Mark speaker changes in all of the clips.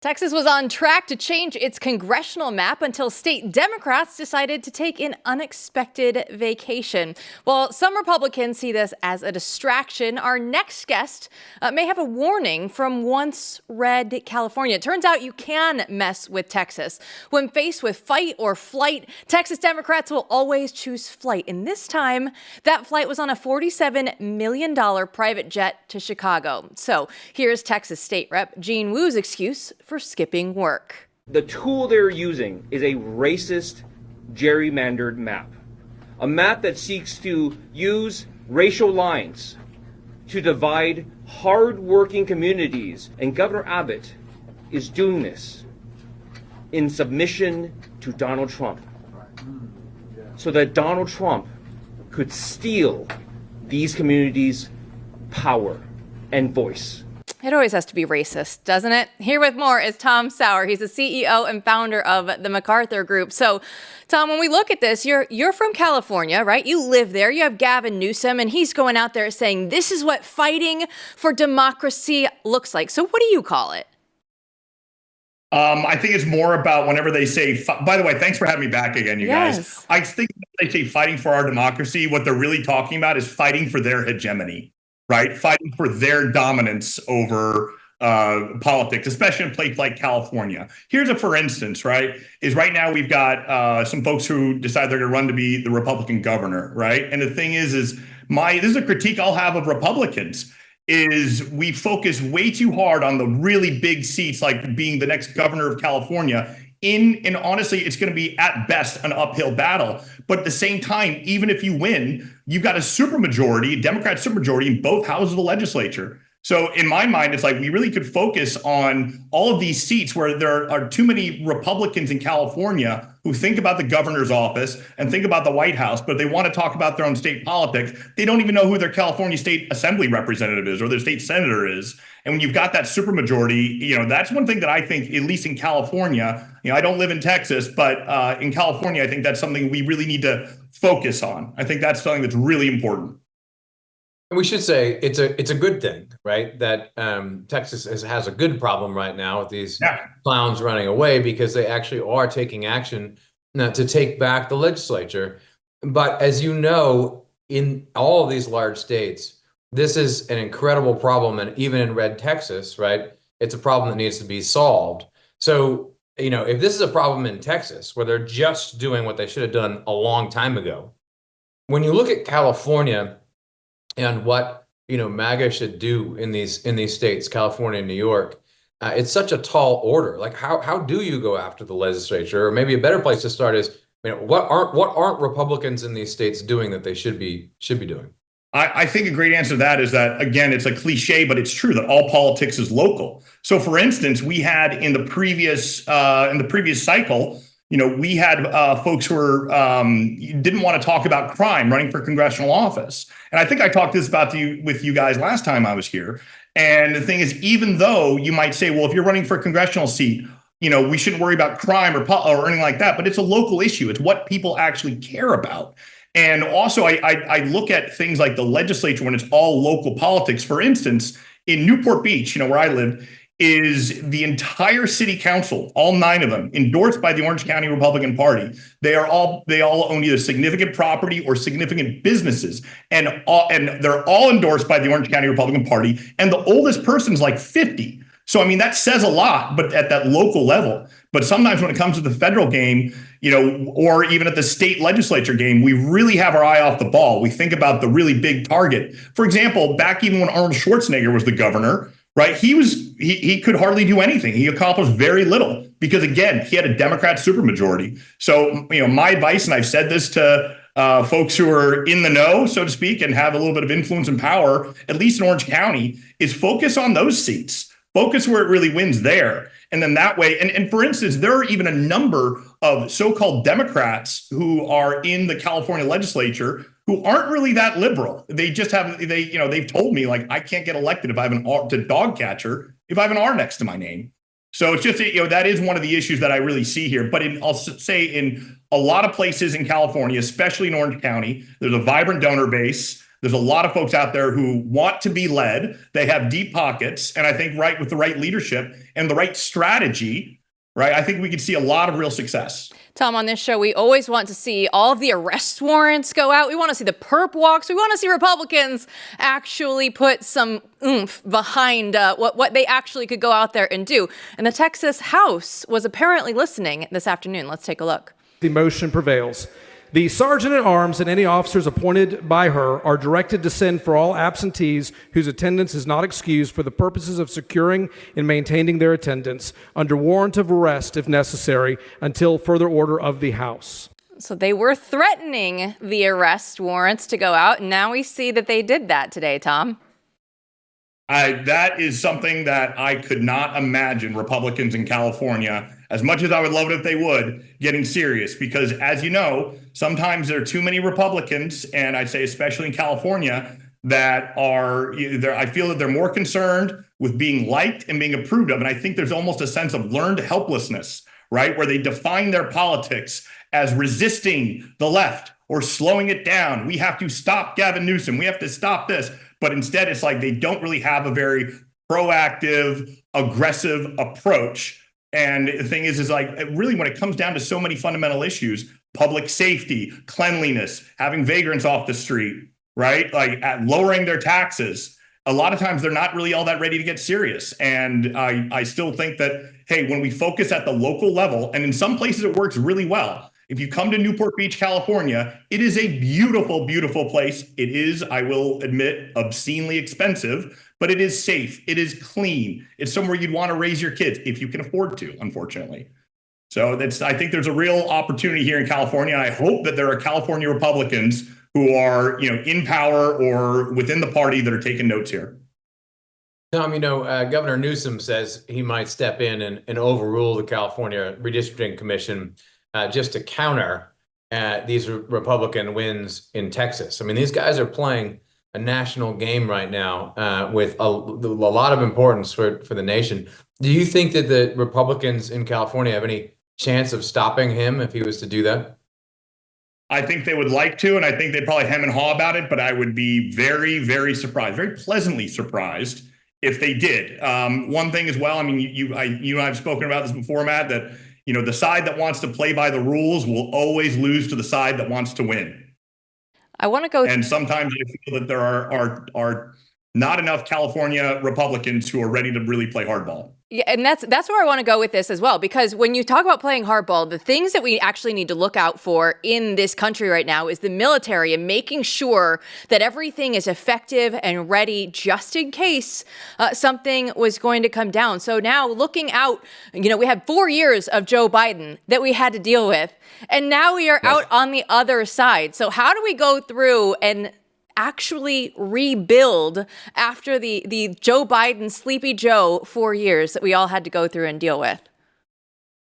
Speaker 1: Texas was on track to change its congressional map until state Democrats decided to take an unexpected vacation. While some Republicans see this as a distraction, our next guest may have a warning from once red California. It turns out you can mess with Texas. When faced with fight or flight, Texas Democrats will always choose flight. And this time, that flight was on a $47 million private jet to Chicago. So here's Texas State Rep Jean Woo's excuse for skipping work.
Speaker 2: The tool they're using is a racist, gerrymandered map. A map that seeks to use racial lines to divide hard-working communities. And Governor Abbott is doing this in submission to Donald Trump, so that Donald Trump could steal these communities' power and voice.
Speaker 1: It always has to be racist, doesn't it? Here with more is Tom Sauer. He's the CEO and founder of the MacArthur Group. So, Tom, when we look at this, you're from California, right? You live there. You have Gavin Newsom, and he's going out there saying this is what fighting for democracy looks like. So what do you call it?
Speaker 3: I think it's more about whenever they say, by the way, thanks for having me back again, you guys. I think when they say fighting for our democracy, what they're really talking about is fighting for their hegemony. Right, fighting for their dominance over politics, especially in a place like California. Here's a for instance, right? Is right now we've got some folks who decide they're going to run to be the Republican governor, right? And the thing is this is a critique I'll have of Republicans. Is we focus way too hard on the really big seats, like being the next governor of California. And honestly, it's going to be at best an uphill battle. But at the same time, even if you win, you've got a supermajority, Democrat supermajority in both houses of the legislature. So in my mind, it's like we really could focus on all of these seats where there are too many Republicans in California who think about the governor's office and think about the White House, but they want to talk about their own state politics. They don't even know who their California state assembly representative is or their state senator is. And when you've got that supermajority, that's one thing that I think, at least in California, I don't live in Texas, but in California, I think that's something we really need to focus on. I think that's something that's really important.
Speaker 4: And we should say it's a good thing, right? That Texas has a good problem right now with these clowns running away, because they actually are taking action to take back the legislature. But as you know, in all of these large states, this is an incredible problem. And even in red Texas, right, it's a problem that needs to be solved. So, if this is a problem in Texas where they're just doing what they should have done a long time ago, when you look at California and what MAGA should do in these states, California and New York, it's such a tall order. Like how do you go after the legislature? Or maybe a better place to start is what aren't Republicans in these states doing that they should be doing?
Speaker 3: I think a great answer to that is that, again, it's a cliche, but it's true that all politics is local. So, for instance, we had in the previous cycle, we had folks who were didn't want to talk about crime running for congressional office. And I think I talked this with you guys last time I was here. And the thing is, even though you might say, well, if you're running for a congressional seat, we shouldn't worry about crime or anything like that. But it's a local issue. It's what people actually care about. And also, I look at things like the legislature when it's all local politics. For instance, in Newport Beach, where I live, is the entire city council, all 9 of them, endorsed by the Orange County Republican Party. They all own either significant property or significant businesses, and they're all endorsed by the Orange County Republican Party. And the oldest person is like 50. So, I mean, that says a lot, but at that local level. But sometimes when it comes to the federal game, or even at the state legislature game, we really have our eye off the ball. We think about the really big target. For example, back even when Arnold Schwarzenegger was the governor, right? He could hardly do anything. He accomplished very little because, again, he had a Democrat supermajority. So, my advice, and I've said this to folks who are in the know, so to speak, and have a little bit of influence and power, at least in Orange County, is focus on those seats. Focus where it really wins there. And then that way, and for instance, there are even a number of so-called Democrats who are in the California legislature who aren't really that liberal. They just they've told me, like, I can't get elected if I have an R to dog catcher, if I have an R next to my name. So it's just, that is one of the issues that I really see here. But I'll say in a lot of places in California, especially in Orange County, there's a vibrant donor base. There's a lot of folks out there who want to be led. They have deep pockets. And I think with the right leadership and the right strategy, right, I think we could see a lot of real success.
Speaker 1: Tom, on this show, we always want to see all of the arrest warrants go out. We want to see the perp walks. We want to see Republicans actually put some oomph behind what they actually could go out there and do. And the Texas House was apparently listening this afternoon. Let's take a look.
Speaker 5: The motion prevails. The sergeant at arms and any officers appointed by her are directed to send for all absentees whose attendance is not excused for the purposes of securing and maintaining their attendance under warrant of arrest if necessary until further order of the House.
Speaker 1: So they were threatening the arrest warrants to go out, and now we see that they did that today, Tom.
Speaker 3: That is something that I could not imagine Republicans in California, as much as I would love it if they would, getting serious. Because as you know, sometimes there are too many Republicans, and I'd say especially in California, that are, I feel that they're more concerned with being liked and being approved of. And I think there's almost a sense of learned helplessness, right? Where they define their politics as resisting the left or slowing it down. We have to stop Gavin Newsom. We have to stop this. But instead, it's like they don't really have a very proactive, aggressive approach. And the thing is like, really, when it comes down to so many fundamental issues, public safety, cleanliness, having vagrants off the street, right? Like lowering their taxes, a lot of times they're not really all that ready to get serious. And I still think that, hey, when we focus at the local level, and in some places it works really well. If you come to Newport Beach, California, it is a beautiful, beautiful place. It is, I will admit, obscenely expensive, but it is safe. It is clean. It's somewhere you'd want to raise your kids if you can afford to, unfortunately. So I think there's a real opportunity here in California. And I hope that there are California Republicans who are, in power or within the party that are taking notes here.
Speaker 4: Tom, Governor Newsom says he might step in and overrule the California Redistricting Commission just to counter these Republican wins in Texas. I mean, these guys are playing a national game right now with a lot of importance for the nation. Do you think that the Republicans in California have any chance of stopping him if he was to do that?
Speaker 3: I think they would like to, and I think they'd probably hem and haw about it, but I would be very, very surprised, very pleasantly surprised if they did. One thing as well, I mean, you and I have spoken about this before, Matt, that the side that wants to play by the rules will always lose to the side that wants to win.
Speaker 1: I want to go.
Speaker 3: And sometimes I feel that there are not enough California Republicans who are ready to really play hardball.
Speaker 1: Yeah, and that's where I want to go with this as well, because when you talk about playing hardball, the things that we actually need to look out for in this country right now is the military and making sure that everything is effective and ready just in case something was going to come down. So now looking out, we had 4 years of Joe Biden that we had to deal with, and now we are out on the other side. So how do we go through and actually rebuild after the Joe Biden, Sleepy Joe 4 years that we all had to go through and deal with?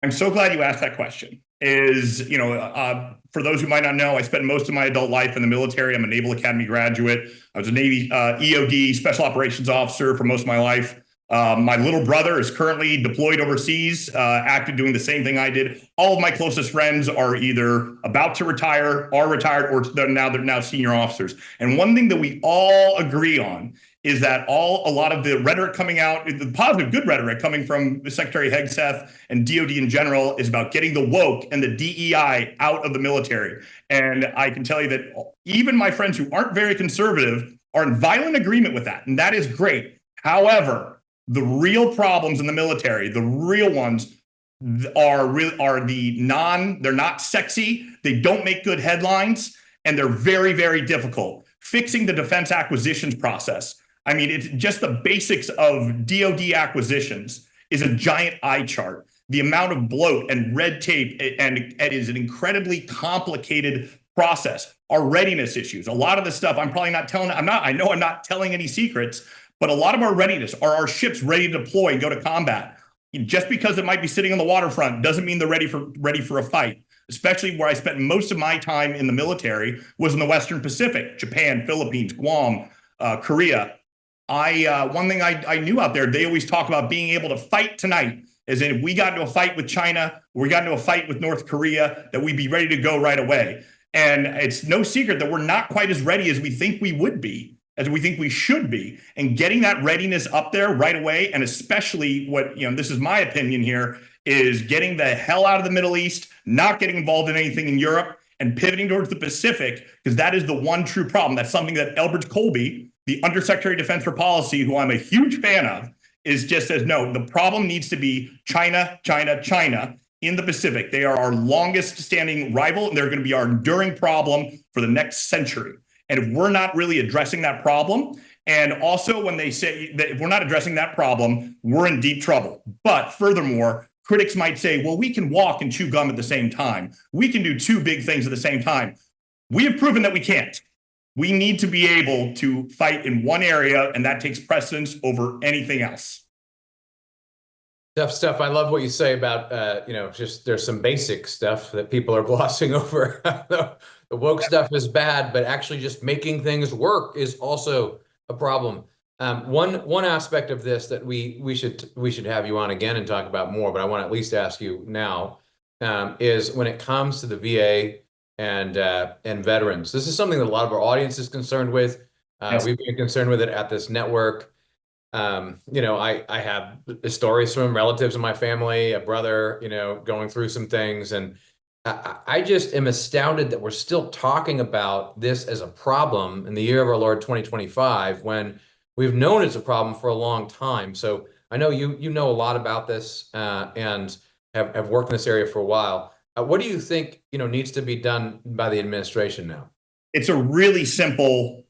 Speaker 3: I'm so glad you asked that question. For those who might not know, I spent most of my adult life in the military. I'm a Naval Academy graduate. I was a Navy EOD, Special Operations Officer for most of my life. My little brother is currently deployed overseas, active doing the same thing I did. All of my closest friends are either about to retire, are retired, or they're now senior officers. And one thing that we all agree on is that a lot of the rhetoric coming out, the positive, good rhetoric coming from Secretary Hegseth and DOD in general, is about getting the woke and the DEI out of the military. And I can tell you that even my friends who aren't very conservative are in violent agreement with that. And that is great. However, the real problems in the military, the real ones, they're not sexy, they don't make good headlines, and they're very, very difficult. Fixing the defense acquisitions process. I mean, it's just the basics of DoD acquisitions is a giant eye chart. The amount of bloat and red tape, and it is an incredibly complicated process. Our readiness issues, a lot of the stuff I'm not telling any secrets, but a lot of our readiness, are our ships ready to deploy and go to combat? Just because it might be sitting on the waterfront doesn't mean they're ready for a fight. Especially where I spent most of my time in the military was in the Western Pacific, Japan, Philippines, Guam, Korea. One thing I knew out there, they always talk about being able to fight tonight. As in, if we got into a fight with China, or we got into a fight with North Korea, that we'd be ready to go right away. And it's no secret that we're not quite as ready as we think we would be, as we think we should be. And getting that readiness up there right away, and especially what, this is my opinion here, is getting the hell out of the Middle East, not getting involved in anything in Europe, and pivoting towards the Pacific, because that is the one true problem. That's something that Elbridge Colby, the Undersecretary of Defense for Policy, who I'm a huge fan of, is just says, no, the problem needs to be China, China, China in the Pacific. They are our longest standing rival, and they're going to be our enduring problem for the next century. And if we're not really addressing that problem, and also when they say that if we're not addressing that problem, we're in deep trouble. But furthermore, critics might say, well, we can walk and chew gum at the same time. We can do two big things at the same time. We have proven that we can't. We need to be able to fight in one area, and that takes precedence over anything else.
Speaker 4: Steph, I love what you say about, just there's some basic stuff that people are glossing over. The woke stuff is bad, but actually just making things work is also a problem. One aspect of this that we should have you on again and talk about more, but I want to at least ask you now, is when it comes to the VA and veterans. This is something that a lot of our audience is concerned with.
Speaker 3: Yes.
Speaker 4: We've been concerned with it at this network. I have stories from relatives in my family, a brother, going through some things. And I just am astounded that we're still talking about this as a problem in the year of our Lord 2025, when we've known it's a problem for a long time. So I know you know a lot about this and have worked in this area for a while. What do you think, needs to be done by the administration now?
Speaker 3: It's a really simple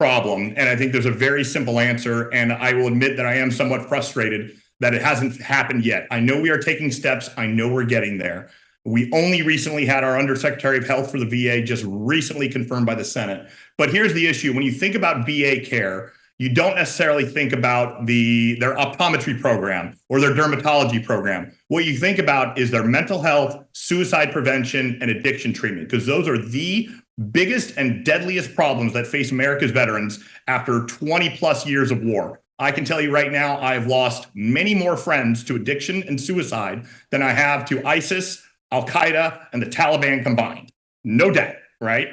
Speaker 3: problem, and I think there's a very simple answer, and I will admit that I am somewhat frustrated that it hasn't happened yet. I know we are taking steps. I know we're getting there. We only recently had our Undersecretary of Health for the VA just recently confirmed by the Senate. But here's the issue. When you think about VA care, you don't necessarily think about their optometry program or their dermatology program. What you think about is their mental health, suicide prevention, and addiction treatment, because those are the biggest and deadliest problems that face America's veterans after 20 plus years of war. I can tell you right now, I've lost many more friends to addiction and suicide than I have to ISIS, Al-Qaeda, and the Taliban combined. No doubt, right?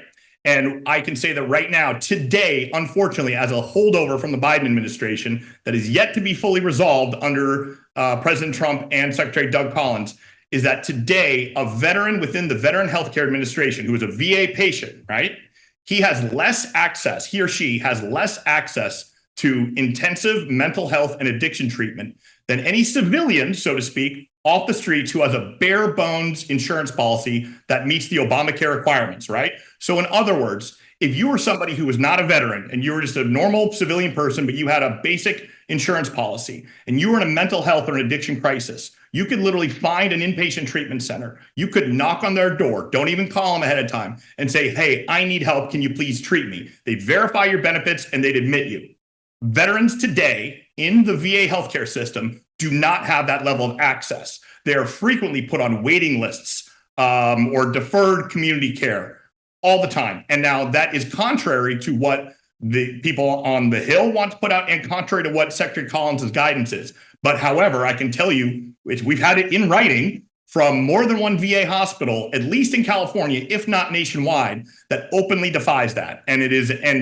Speaker 3: And I can say that right now, today, unfortunately, as a holdover from the Biden administration that is yet to be fully resolved under President Trump and Secretary Doug Collins, is that today a veteran within the Veteran Healthcare Administration who is a VA patient, right? He or she has less access to intensive mental health and addiction treatment than any civilian, so to speak, off the streets who has a bare bones insurance policy that meets the Obamacare requirements, right? So in other words, if you were somebody who was not a veteran and you were just a normal civilian person, but you had a basic insurance policy and you were in a mental health or an addiction crisis, you could literally find an inpatient treatment center. You could knock on their door, don't even call them ahead of time, and say, hey, I need help. Can you please treat me? They'd verify your benefits and they'd admit you. Veterans today in the VA healthcare system do not have that level of access. They are frequently put on waiting lists or deferred community care all the time. And now that is contrary to what the people on the Hill want to put out and contrary to what Secretary Collins' guidance is. But however, I can tell you, we've had it in writing from more than one VA hospital, at least in California, if not nationwide, that openly defies that. And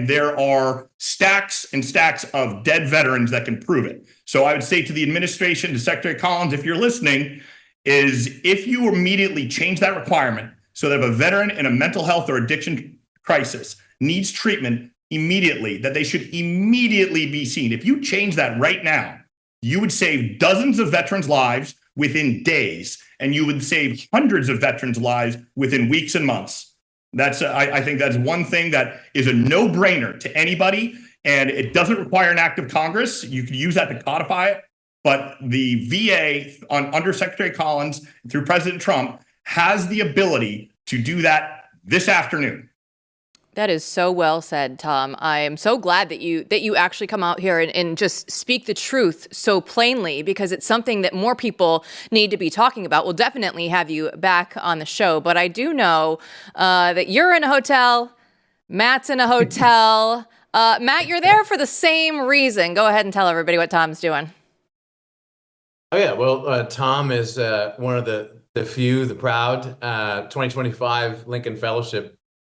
Speaker 3: there are stacks and stacks of dead veterans that can prove it. So I would say to the administration, to Secretary Collins, if you're listening, is if you immediately change that requirement so that if a veteran in a mental health or addiction crisis needs treatment immediately, that they should immediately be seen. If you change that right now, you would save dozens of veterans' lives within days, and you would save hundreds of veterans' lives within weeks and months. I think that's one thing that is a no-brainer to anybody, and it doesn't require an act of Congress. You could use that to codify it, but the VA, under Secretary Collins, through President Trump, has the ability to do that this afternoon.
Speaker 1: That is so well said, Tom. I am so glad that you actually come out here and just speak the truth so plainly, because it's something that more people need to be talking about. We'll definitely have you back on the show. But I do know that you're in a hotel, Matt's in a hotel. Matt, you're there for the same reason. Go ahead and tell everybody what Tom's doing.
Speaker 4: Oh, yeah. Well, Tom is one of the proud 2025 Lincoln Fellowship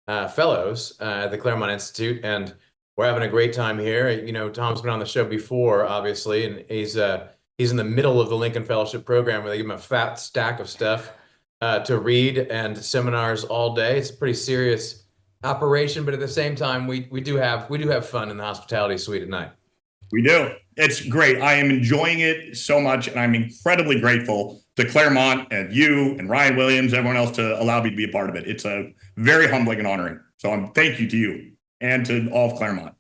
Speaker 4: fellows at the Claremont Institute, and we're having a great time here. You know, Tom's been on the show before, obviously, and he's in the middle of the Lincoln Fellowship program where they give him a fat stack of stuff to read and seminars all day. It's a pretty serious operation, but at the same time, we do have fun in the hospitality suite at night.
Speaker 3: We do. It's great. I am enjoying it so much, and I'm incredibly grateful to Claremont and you and Ryan Williams, everyone else, to allow me to be a part of it. It's a very humbling and honoring. So thank you to you and to all of Claremont.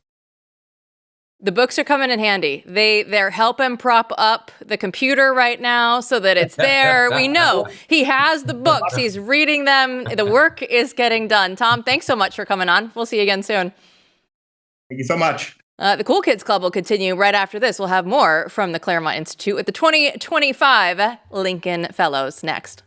Speaker 1: The books are coming in handy. They're helping prop up the computer right now so that it's there. We know he has the books. He's reading them. The work is getting done. Tom, thanks so much for coming on. We'll see you again soon.
Speaker 3: Thank you so much.
Speaker 1: The Cool Kids Club will continue right after this. We'll have more from the Claremont Institute with the 2025 Lincoln Fellows next.